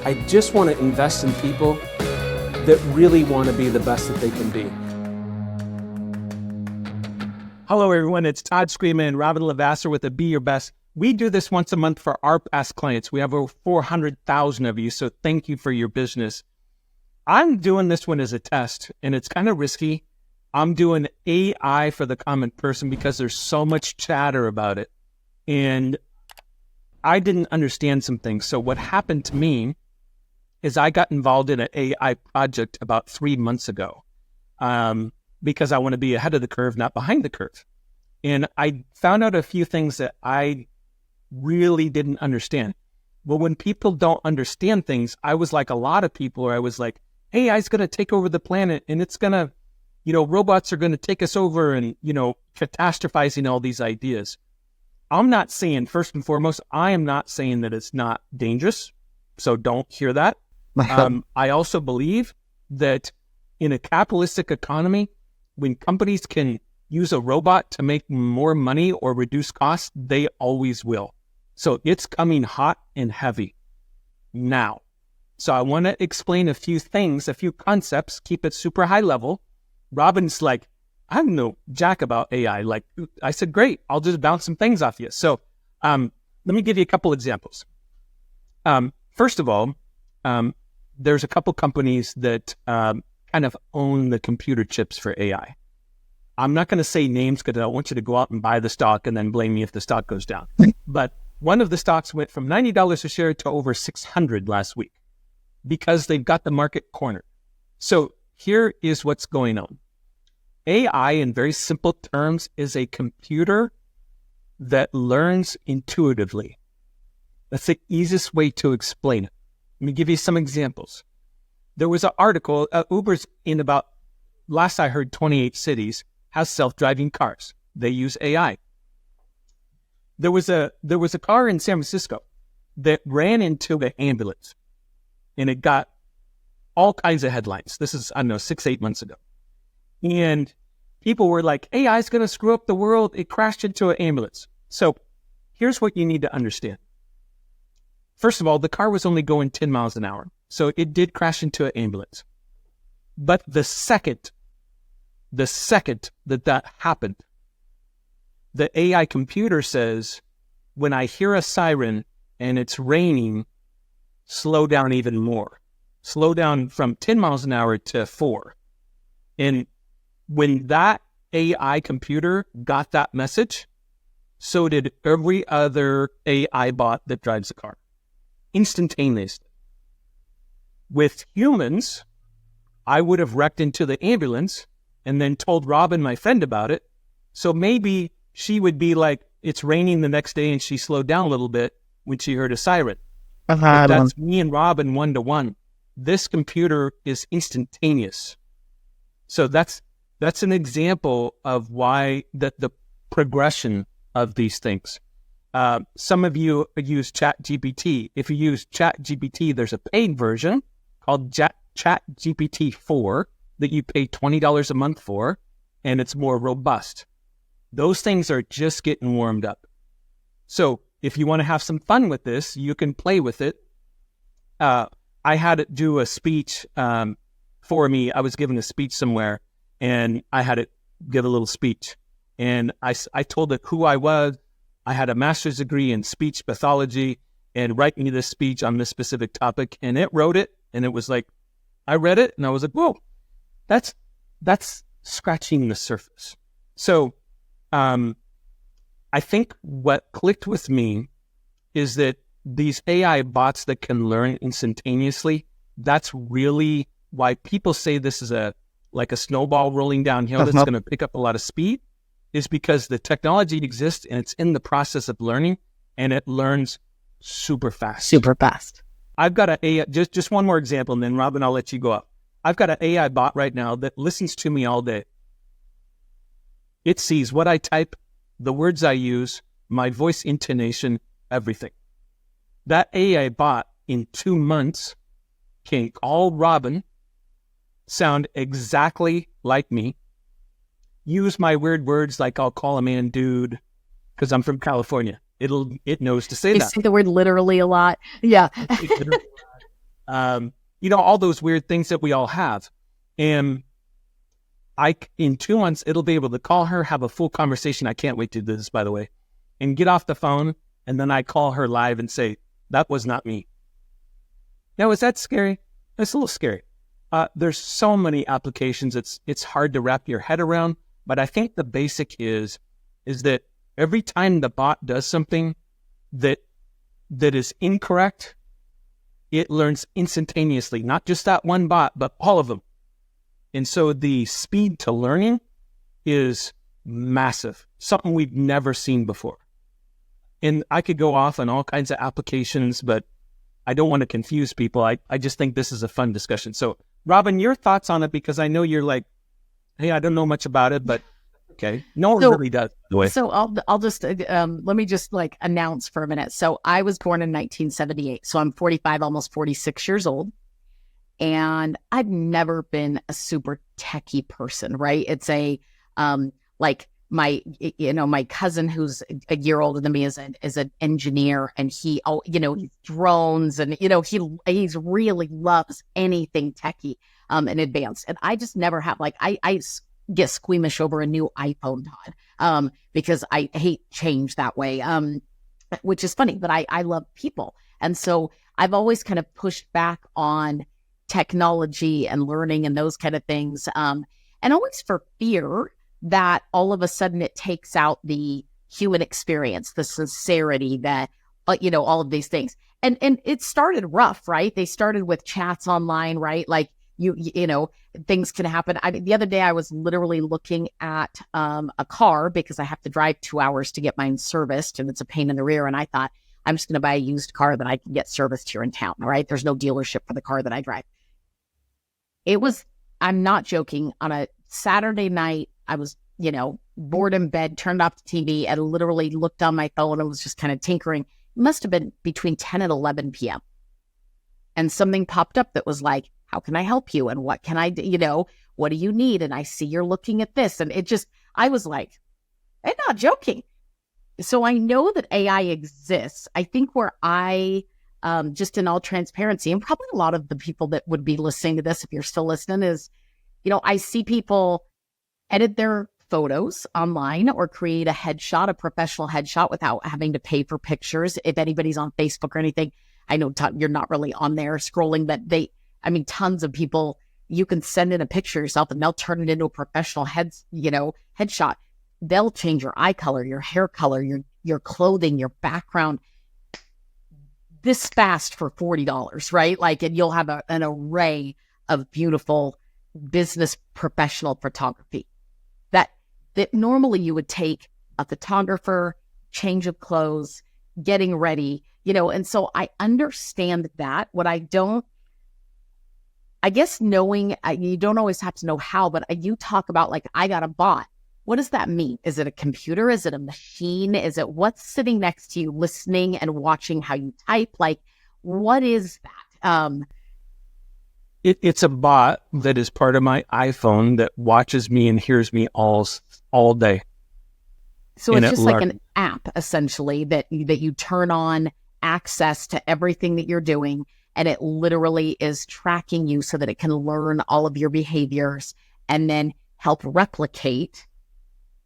I just want to invest in people that really want to be the best that they can be. Hello, everyone. It's Todd Scrima and Robyn LaVassaur with the Be Your Best. We do this once a month for our past clients. We have over 400,000 of you, so thank you for your business. I'm doing this one as a test, and it's kind of risky. I'm doing AI for the common person because there's so much chatter about it. And I didn't understand some things. So what happened to me is I got involved in an AI project about 3 months ago because I want to be ahead of the curve, not behind the curve. And I found out a few things that I really didn't understand. Well, when people don't understand things, I was like a lot of people where I was like, AI's going to take over the planet and it's going to, robots are going to take us over and, catastrophizing all these ideas. I'm not saying, first and foremost, I am not saying that it's not dangerous. So don't hear that. I also believe that in a capitalistic economy, when companies can use a robot to make more money or reduce costs, they always will. So it's coming hot and heavy now. So I want to explain a few things, a few concepts, keep it super high level. Robyn's like, I don't know jack about AI. Like I said, great, I'll just bounce some things off you. So let me give you a couple examples. First of all, there's a couple companies that kind of own the computer chips for AI. I'm not going to say names because I don't want you to go out and buy the stock and then blame me if the stock goes down. But one of the stocks went from $90 a share to over $600 last week because they've got the market cornered. So here is what's going on. AI, in very simple terms, is a computer that learns intuitively. That's the easiest way to explain it. Let me give you some examples. There was an article, Uber's in about, last I heard, 28 cities, has self-driving cars. They use AI. There was a car in San Francisco that ran into an ambulance, and it got all kinds of headlines. This is, 6-8 months ago. And people were like, AI is going to screw up the world. It crashed into an ambulance. So here's what you need to understand. First of all, the car was only going 10 miles an hour. So it did crash into an ambulance. But the second that happened, the AI computer says, when I hear a siren and it's raining, slow down even more. Slow down from 10 miles an hour to 4. And when that AI computer got that message, so did every other AI bot that drives the car. Instantaneously. With humans, I would have wrecked into the ambulance and then told Robyn, my friend, about it. So maybe she would be like, it's raining the next day and she slowed down a little bit when she heard a siren. But that's me and Robyn one-to-one. This computer is instantaneous. So that's an example of why the progression of these things. Some of you use ChatGPT. If you use ChatGPT, there's a paid version called ChatGPT 4 that you pay $20 a month for, and it's more robust. Those things are just getting warmed up. So if you want to have some fun with this, you can play with it. I had it do a speech for me. I was giving a speech somewhere, and I had it give a little speech. And I told it who I was. I had a master's degree in speech pathology, and write me this speech on this specific topic. And it wrote it, and it was like, I read it, and I was like, whoa, that's scratching the surface. So I think what clicked with me is that these AI bots that can learn instantaneously, that's really why people say this is like a snowball rolling downhill that's going to pick up a lot of speed, is because the technology exists and it's in the process of learning, and it learns super fast. Super fast. I've got an AI, just one more example, and then Robyn, I'll let you go up. I've got an AI bot right now that listens to me all day. It sees what I type, the words I use, my voice intonation, everything. That AI bot in 2 months can call Robyn, sound exactly like me, use my weird words like I'll call a man dude because I'm from California. It knows to say You that. say the word literally a lot. Yeah. all those weird things that we all have. And in 2 months, it'll be able to call her, have a full conversation. I can't wait to do this, by the way, and get off the phone. And then I call her live and say, that was not me. Now, is that scary? It's a little scary. There's so many applications. It's hard to wrap your head around. But I think the basic is that every time the bot does something that is incorrect, it learns instantaneously, not just that one bot, but all of them. And so the speed to learning is massive, something we've never seen before. And I could go off on all kinds of applications, but I don't want to confuse people. I just think this is a fun discussion. So, Robyn, your thoughts on it, because I know you're like, hey, I don't know much about it, but okay. No one really does. So I'll just, let me just like announce for a minute. So I was born in 1978. So I'm 45, almost 46 years old. And I've never been a super techie person, right? It's like my cousin who's a year older than me is an engineer, and he's drones, and he's really loves anything techie and advanced. And I just never have, like, I get squeamish over a new iPhone, Todd, because I hate change that way, which is funny, but I love people. And so I've always kind of pushed back on technology and learning and those kind of things, and always for fear that all of a sudden it takes out the human experience, the sincerity, that, all of these things. And it started rough, right? They started with chats online, right? Like things can happen. The other day I was literally looking at a car because I have to drive 2 hours to get mine serviced, and it's a pain in the rear. And I thought, I'm just going to buy a used car that I can get serviced here in town, right? There's no dealership for the car that I drive. I'm not joking, on a Saturday night, I was, bored in bed, turned off the TV, and literally looked on my phone and was just kind of tinkering. It must have been between 10 and 11 p.m. And something popped up that was like, how can I help you? And what can I do? What do you need? And I see you're looking at this. And I was like, I'm not joking. So I know that AI exists. I think where just in all transparency, and probably a lot of the people that would be listening to this, if you're still listening, is, I see people edit their photos online or create a professional headshot without having to pay for pictures. If anybody's on Facebook or anything, I know you're not really on there scrolling, but tons of people, you can send in a picture yourself and they'll turn it into a professional headshot. They'll change your eye color, your hair color, your clothing, your background this fast for $40, right? Like, and you'll have an array of beautiful business professional photography that normally you would take a photographer, change of clothes, getting ready, and so I understand that. What I don't, I guess knowing, you don't always have to know how, but you talk about, like, I got a bot. What does that mean? Is it a computer? Is it a machine? Is it what's sitting next to you, listening and watching how you type? Like, what is that? It's a bot that is part of my iPhone that watches me and hears me all day. So it's just like an app, essentially, that you turn on access to everything that you're doing, and it literally is tracking you so that it can learn all of your behaviors and then help replicate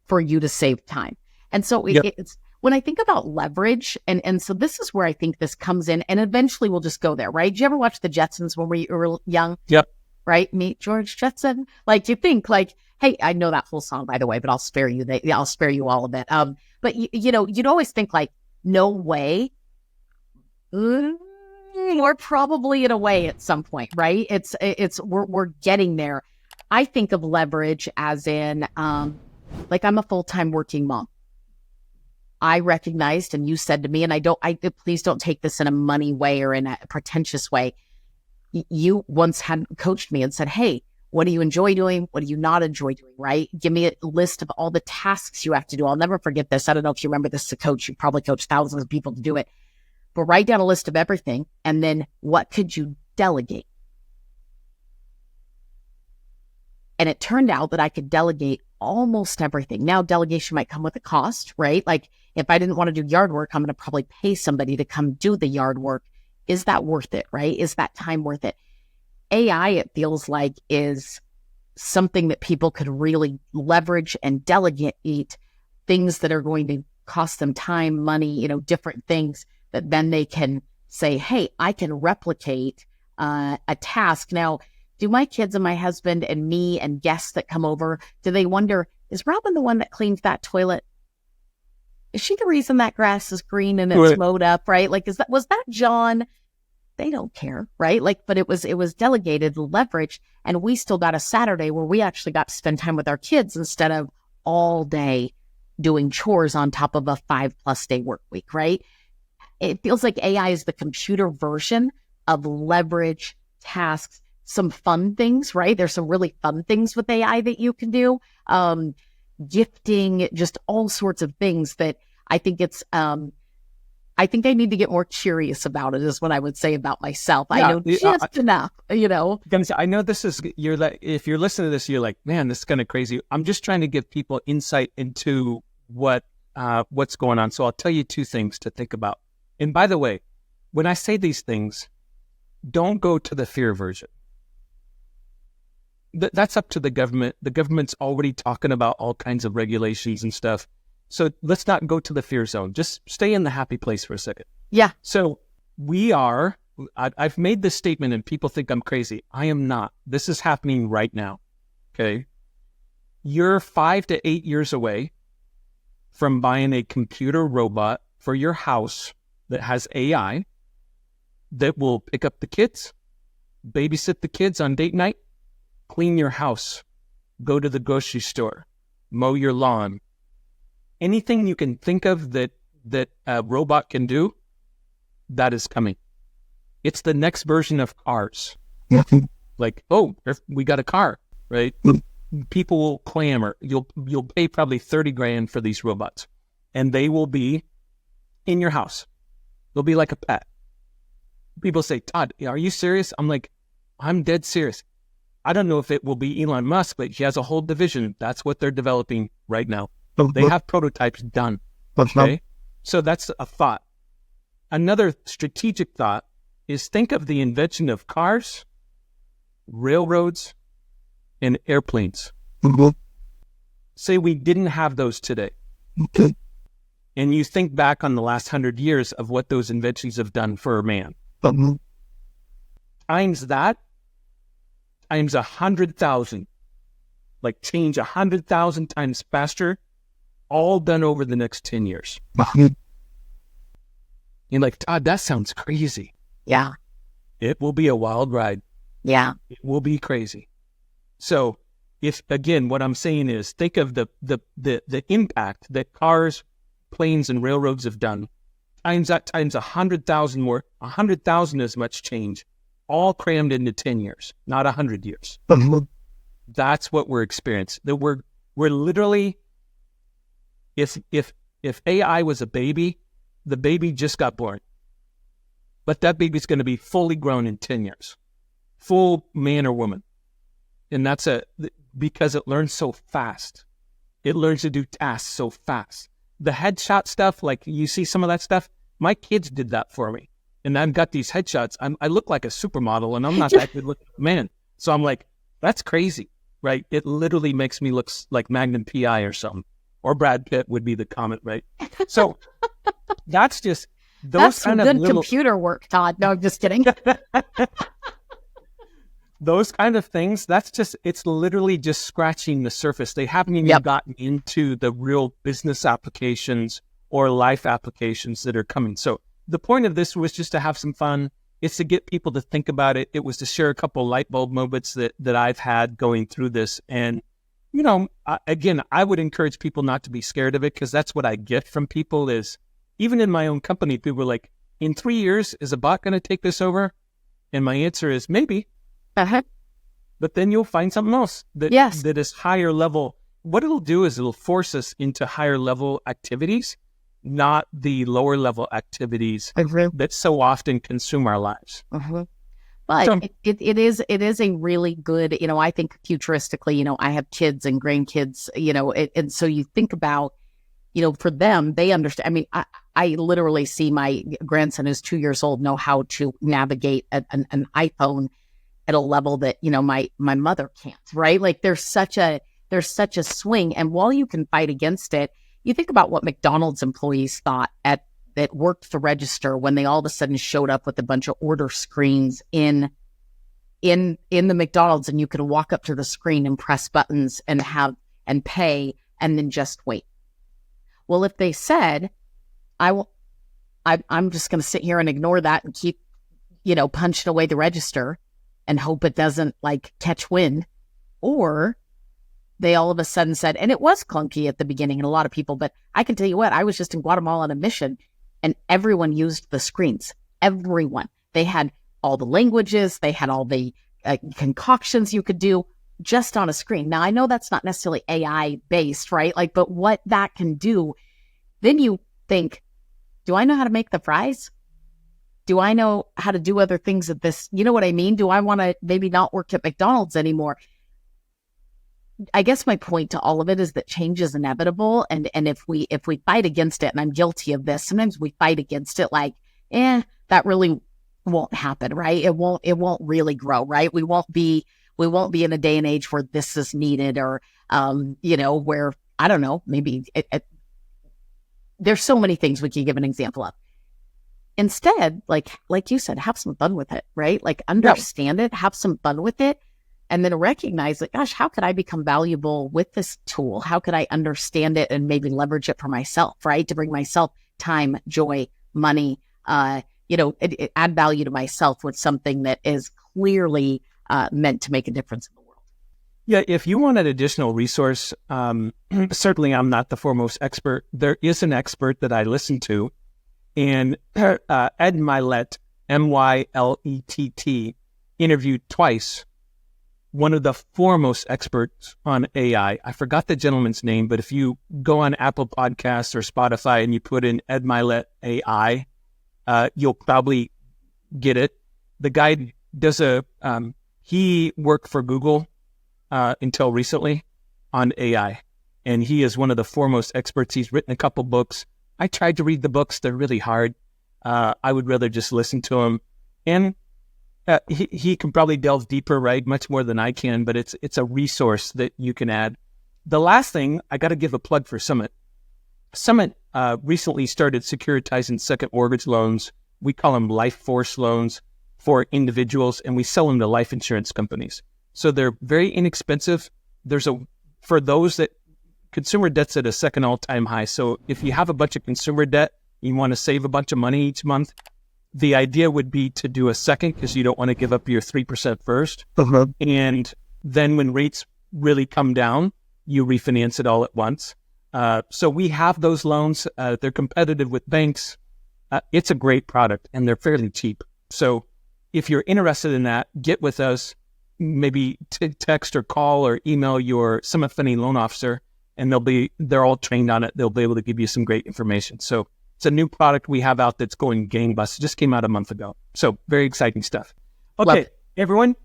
for you to save time. And so it's when I think about leverage, and so this is where I think this comes in, and eventually we'll just go there, right? Did you ever watch the Jetsons when we were young? Yep. Right? Meet George Jetson. Like, you think like, hey, I know that whole song, by the way, but I'll spare you all of it. But you'd always think like, no way. We're probably in a way at some point, right? We're getting there. I think of leverage as in, like, I'm a full-time working mom. I recognized, and you said to me, and please don't take this in a money way or in a pretentious way. You once had coached me and said, hey, what do you enjoy doing? What do you not enjoy doing, right? Give me a list of all the tasks you have to do. I'll never forget this. I don't know if you remember this as a coach. You probably coached thousands of people to do it. But write down a list of everything, and then what could you delegate? And it turned out that I could delegate almost everything. Now, delegation might come with a cost, right? Like, if I didn't want to do yard work, I'm going to probably pay somebody to come do the yard work. is that worth it, right? Is that time worth it? AI, it feels like, is something that people could really leverage and delegate things that are going to cost them time, money, different things that then they can say, hey, I can replicate a task. Now, do my kids and my husband and me and guests that come over, do they wonder, is Robyn the one that cleans that toilet? Is she the reason that grass is green and it's mowed up, right? Like, was that John? They don't care, right? Like, but it was delegated, leveraged, and we still got a Saturday where we actually got to spend time with our kids instead of all day doing chores on top of a 5+ day work week, right? It feels like AI is the computer version of leverage tasks, some fun things, right? There's some really fun things with AI that you can do. Gifting, just all sorts of things that I think I think I need to get more curious about it, is what I would say about myself. Yeah, I know just enough, I know this is, if you're listening to this, you're like, man, this is kind of crazy. I'm just trying to give people insight into what's going on. So I'll tell you 2 things to think about. And by the way, when I say these things, don't go to the fear version. That's up to the government. The government's already talking about all kinds of regulations and stuff. So let's not go to the fear zone. Just stay in the happy place for a second. Yeah. So I've made this statement and people think I'm crazy. I am not. This is happening right now. Okay. You're 5 to 8 years away from buying a computer robot for your house that has AI that will pick up the kids, babysit the kids on date night, clean your house, go to the grocery store, mow your lawn. Anything you can think of that a robot can do, that is coming. It's the next version of cars. Like, oh, we got a car, right? People will clamor. You'll pay probably $30,000 for these robots, and they will be in your house. They'll be like a pet. People say, Todd, are you serious? I'm like, I'm dead serious. I don't know if it will be Elon Musk, but he has a whole division. That's what they're developing right now. They have prototypes done. Okay? So that's a thought. Another strategic thought is think of the invention of cars, railroads, and airplanes. Say we didn't have those today. Okay. And you think back on the last 100 years of what those inventions have done for a man. Times that, times 100,000. Like change 100,000 times faster, all done over the next 10 years. You're like, Todd, that sounds crazy. Yeah. It will be a wild ride. Yeah. It will be crazy. So if, again, what I'm saying is think of the impact that cars, planes, and railroads have done. Times that times 100,000 more, 100,000 as much change, all crammed into 10 years, not 100 years. That's what we're experiencing. That we're literally, if AI was a baby, the baby just got born. But that baby's going to be fully grown in 10 years. Full man or woman. And that's because it learns so fast. It learns to do tasks so fast. The headshot stuff, like you see some of that stuff, my kids did that for me. And I've got these headshots. I look like a supermodel and I'm not that good looking man. So I'm like, that's crazy, right? It literally makes me look like Magnum PI or something. Or Brad Pitt would be the comment, right? So that's just those that's kind some of good little computer work, Todd. No, I'm just kidding. Those kind of things, it's literally just scratching the surface. They haven't even gotten into the real business applications or life applications that are coming. So the point of this was just to have some fun. It's to get people to think about it. It was to share a couple light bulb moments that I've had going through this. And, again, I would encourage people not to be scared of it because that's what I get from people is, even in my own company, people are like, in 3 years, is a bot going to take this over? And my answer is maybe. Uh-huh. But then you'll find something else that is higher level. What it'll do is it'll force us into higher level activities, not the lower level activities that so often consume our lives. Uh-huh. But so, it is a really good, I think futuristically, I have kids and grandkids, and so you think about for them, they understand. I mean, I literally see my grandson who's 2 years old know how to navigate an iPhone at a level that, my mother can't, right? Like there's such a swing. And while you can fight against it, you think about what McDonald's employees thought that worked the register when they all of a sudden showed up with a bunch of order screens in the McDonald's, and you could walk up to the screen and press buttons and pay and then just wait. Well, if they said, I'm just going to sit here and ignore that and keep, punching away the register and hope it doesn't like catch wind, or they all of a sudden said, and it was clunky at the beginning and a lot of people, but I can tell you what, I was just in Guatemala on a mission and everyone used the screens. Everyone. They had all the languages. They had all the concoctions you could do just on a screen. Now, I know that's not necessarily AI based, right? Like, but what that can do, then you think, do I know how to make the fries? Do I know how to do other things at this? You know what I mean? Do I want to maybe not work at McDonald's anymore? I guess my point to all of it is that change is inevitable. And if we fight against it, and I'm guilty of this, sometimes we fight against it like, that really won't happen, right? It won't really grow, right? We won't be in a day and age where this is needed, or, where, I don't know, maybe there's so many things we can give an example of. Instead, like you said, have some fun with it, right? Like understand it, have some fun with it, and then recognize that, gosh, how could I become valuable with this tool? How could I understand it and maybe leverage it for myself, right? To bring myself time, joy, money, add value to myself with something that is clearly meant to make a difference in the world. Yeah, if you want an additional resource, certainly I'm not the foremost expert. There is an expert that I listen to, and Ed Mylett, Mylett, interviewed twice one of the foremost experts on AI. I forgot the gentleman's name, but if you go on Apple Podcasts or Spotify and you put in Ed Mylett AI, you'll probably get it. The guy does he worked for Google until recently on AI, and he is one of the foremost experts. He's written a couple books. I tried to read the books. They're really hard. I would rather just listen to him. And he can probably delve deeper, right? Much more than I can, but it's a resource that you can add. The last thing, I got to give a plug for Summit. Summit recently started securitizing second mortgage loans. We call them life force loans for individuals, and we sell them to life insurance companies. So they're very inexpensive. For those that consumer debt's at a second all-time high. So if you have a bunch of consumer debt, you want to save a bunch of money each month, the idea would be to do a second, because you don't want to give up your 3% first. Uh-huh. And then when rates really come down, you refinance it all at once. So we have those loans. They're competitive with banks. It's a great product, and they're fairly cheap. So if you're interested in that, get with us. Maybe text or call or email your Summit Funding loan officer, and they're all trained on it. They'll be able to give you some great information. So it's a new product we have out that's going gangbusters. It just came out a month ago. So very exciting stuff. Okay, everyone,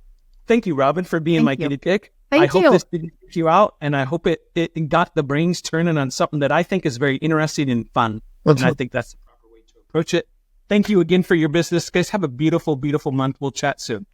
thank you, Robyn, for being my guinea pig. I hope this didn't freak you out, and I hope it got the brains turning on something that I think is very interesting and fun. And I think that's the proper way to approach it. Thank you again for your business. Guys, have a beautiful, beautiful month. We'll chat soon.